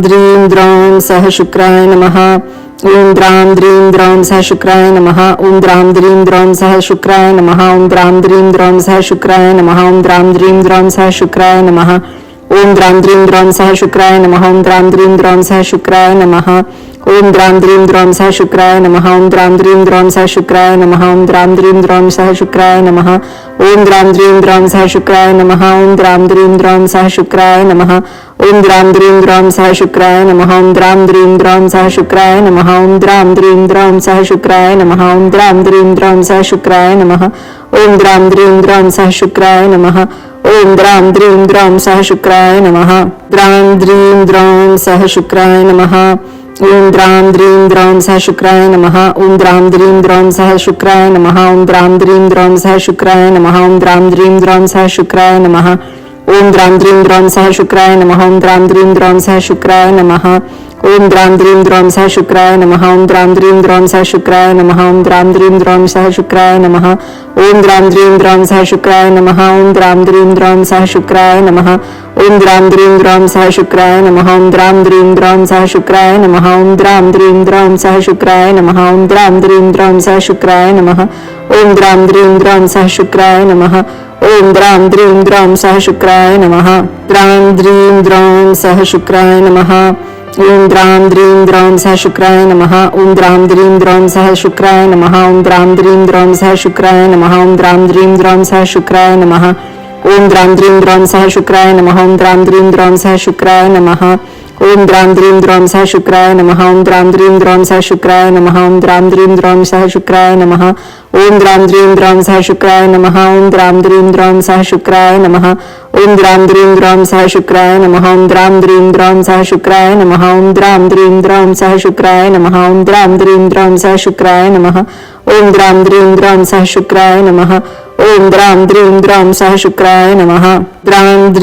द्रीं द्रौं सह शुक्राय नमः। ॐ द्रां द्रीं द्रौं सह शुक्राय नमः। ॐ द्रां द्रीं द्रौं सह शुक्राय नमः। ॐ द्रां द्रीं द्रौं सह शुक्राय नमः। ॐ द्रां द्रीं द्रौं सह शुक्राय नमः। ॐ द्रां द्रीं द्रौं सह शुक्राय नमः। ॐ द्रां द्रीं द्रौं सह शुक्राय नमः। ॐ द्रां द्रीं द्रौं सह शुक्राय नमः। ॐ द्रां द्रीं द्रौं सह शुक्राय नमः। ॐ द्रां द्रीं द्रौं सह शुक्राय नमः। ॐ द्रां द्रीं द्रौं सह शुक्राय नमः। ॐ द्रां द्रीं द्रौं सह शुक्राय नमः। ॐ द्रां द्रीं द्रौं सह शुक्राय नमः। ॐ द्रां द्रीं द्रौं सह शुक्राय नमः। ॐ द्रां द्रीं द्रौं सह शुक्राय नमः। ॐ द्रां द्रीं द्रौं सह शुक्राय नमः। ॐ द्रां द्रीं द्रौं सह शुक्राय नमः। ॐ द्रां द्रीं द्रौं सह शुक्राय नमः। द्रां द्रीं द्रौं सह शुक्राय नमः। ॐ द्रां द्रीं द्रौं सह शुक्राय नमः। ॐ द्रां द्रीं द्रौं सह शुक्राय नमः। ॐ द्रां द्रीं द्रौं सह शुक्राय नमः। ॐ द्रां द्रीं द्रौं सह शुक्राय नमः। ॐ द्रां द्रीं द्रौं सह शुक्राय नमः। ॐ द्रां द्रीं द्रौं सह शुक्राय नमः। ॐ द्रां द्रीं द्रौं सह शुक्राय नमः। ॐ द्रां द्रीं द्रौं सह शुक्राय नमः। ॐ द्रां द्रीं द्रौं सह शुक्राय नमः। ॐ द्रां द्रीं द्रौं सह शुक्राय नमः। ॐ द्रां द्रीं द्रौं सह शुक्राय नमः। ॐ द्रां द्रीं द्रौं सह शुक्राय नमः। ॐ द्रां द्रीं द्रौं सह शुक्राय नमः। ॐ द्रां द्रीं द्रौं सह शुक्राय नमः। ॐ द्रां द्रीं द्रौं सह शुक्राय नमः। ॐ द्रां द्रीं द्रौं सह शुक्राय नमः। ॐ द्रां द्रीं द्रौं सह शुक्राय नमः। द्रां द्रीं द्रौं सह शुक्राय नमः। ॐ द्रां द्रीं द्रौं सह शुक्राय नमः। ॐ द्रां द्रीं द्रौं सह शुक्राय नमः। ॐ द्रां द्रीं द्रौं सह शुक्राय नमः। ॐ द्रां द्रीं द्रौं सह शुक्राय नमः। ॐ द्रां द्रीं द्रौं सह शुक्राय नमः। ॐ द्रां द्रीं द्रौं सह शुक्राय नमः। ॐ द्रां द्रीं द्रौं सह शुक्राय नमः। ॐ द्रां द्रीं द्रौं सह शुक्राय नमः। ॐ द्रां द्रीं द्रौं सह शुक्राय नमः। ॐ द्रां द्रीं द्रौं सह शुक्राय नमः। ॐ द्रां द्रीं द्रौं सह शुक्राय नमः। ॐ द्रां द्रीं द्रौं सह शुक्राय नमः। ॐ द्रां द्रीं द्रौं सह शुक्राय नमः। ॐ द्रां द्रीं द्रौं सह शुक्राय नमः। ॐ द्रां द्रीं द्रौं सह शुक्राय नमः। ॐ द्रां द्रीं द्रौं सह शुक्राय नमः। ॐ द्रां द्रीं द्रौं सह शुक्राय नमः। द्रां द्रीं द्रौं सह शुक्राय नमः। ॐ द्रां द्रीं द्रौं सह शुक्राय नमः। ॐ द्रां द्रीं द्रौं सह शुक्राय नमः। ॐ द्रां द्रीं द्रौं सह शुक्राय नमः। ॐ द्रां द्रीं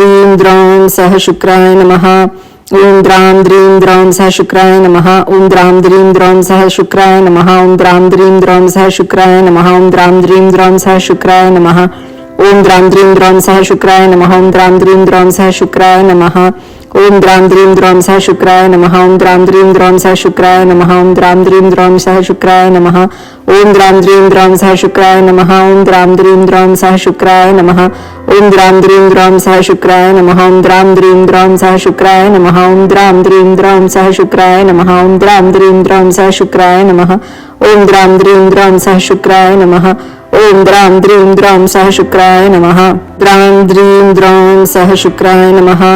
द्रौं सह शुक्राय नमः। ॐ द्रां द्रीं द्रौं सह शुक्राय नमः। ॐ द्रां द्रीं द्रौं सह शुक्राय नमः। ॐ द्रां द्रीं द्रौं सह शुक्राय नमः। ॐ द्रां द्रीं द्रौं सह शुक्राय नमः। ॐ द्रां द्रीं द्रौं सह शुक्राय नमः। ॐ द्रां द्रीं द्रौं सह शुक्राय नमः। ॐ द्रां द्रीं द्रौं सह शुक्राय नमः। ॐ द्रां द्रीं द्रौं सह शुक्राय नमः। ॐ द्रां द्रीं द्रौं सह शुक्राय नमः। ॐ द्रां द्रीं द्रौं सह शुक्राय नमः। ॐ द्रां द्रीं द्रौं सह शुक्राय नमः। ॐ द्रां द्रीं द्रौं सह शुक्राय नमः। ॐ द्रां द्रीं द्रौं सह शुक्राय नमः। द्रां द्रीं द्रौं सह शुक्राय नमः। ॐ द्रां द्रीं द्रौं सह शुक्राय नमः। ॐ द्रां द्रीं द्रौं सह शुक्राय नमः। ॐ द्रां द्रीं द्रौं सह शुक्राय नमः। ॐ द्रां द्रीं द्रौं सह शुक्राय नमः। ॐ द्रां द्रीं द्रौं सह शुक्राय नमः।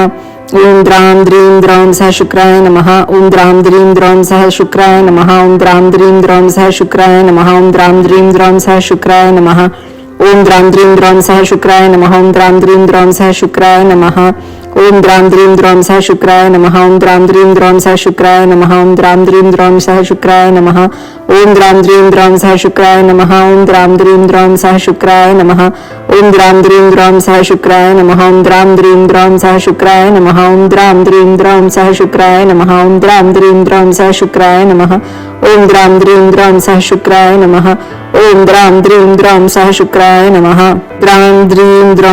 ॐ द्रां द्रीं द्रौं सह शुक्राय नमः। ॐ द्रां द्रीं द्रौं सह शुक्राय नमः। ॐ द्रां द्रीं द्रौं सह शुक्राय नमः। ॐ द्रां द्रीं द्रौं सह शुक्राय नमः। ॐ द्रां द्रीं द्रौं सह शुक्राय नमः। ॐ द्रां द्रीं द्रौं सह शुक्राय नमः। ॐ द्रां द्रीं द्रौं सह शुक्राय नमः। ॐ द्रां द्रीं द्रौं सह शुक्राय नमः। ॐ द्रां द्रीं द्रौं सह शुक्राय नमः। ॐ द्रां द्रीं द्रौं सह शुक्राय नमः। ॐ द्रां द्रीं द्रौं सह शुक्राय नमः। ॐ द्रां द्रीं द्रौं सह शुक्राय नमः। द्रां द्रीं द्रौं सह शुक्राय नमः। ॐ द्रां द्रीं द्रौं सह शुक्राय नमः। ॐ द्रां द्रीं द्रौं सह शुक्राय नमः। ॐ द्रां द्रीं द्रौं सह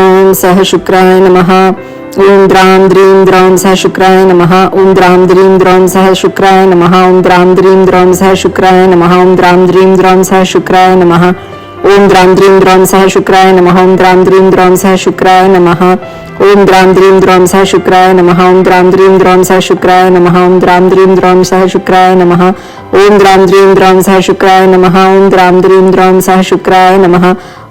शुक्राय नमः। ॐ द्रां द्रीं द्रौं सह शुक्राय नमः। ॐ द्रां द्रीं द्रौं सह शुक्राय नमः। ॐ द्रां द्रीं द्रौं सह शुक्राय नमः। ॐ द्रां द्रीं द्रौं सह शुक्राय नमः। ॐ द्रां द्रीं द्रौं सह शुक्राय नमः। ॐ द्रां द्रीं द्रौं सह शुक्राय नमः। ॐ द्रां द्रीं द्रौं सह शुक्राय नमः। ॐ द्रां द्रीं द्रौं सह शुक्राय नमः।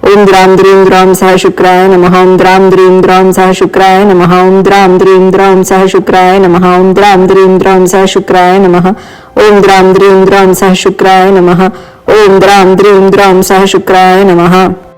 ॐ द्रां द्रीं द्रौं सह शुक्राय नमः। ॐ द्रां द्रीं द्रौं सह शुक्राय नमः। ॐ द्रां द्रीं द्रौं सह शुक्राय नमः। ॐ द्रां द्रीं द्रौं सह शुक्राय नमः। ॐ द्रां द्रीं द्रौं सह शुक्राय नमः। ॐ द्रां द्रीं द्रौं सह शुक्राय नमः।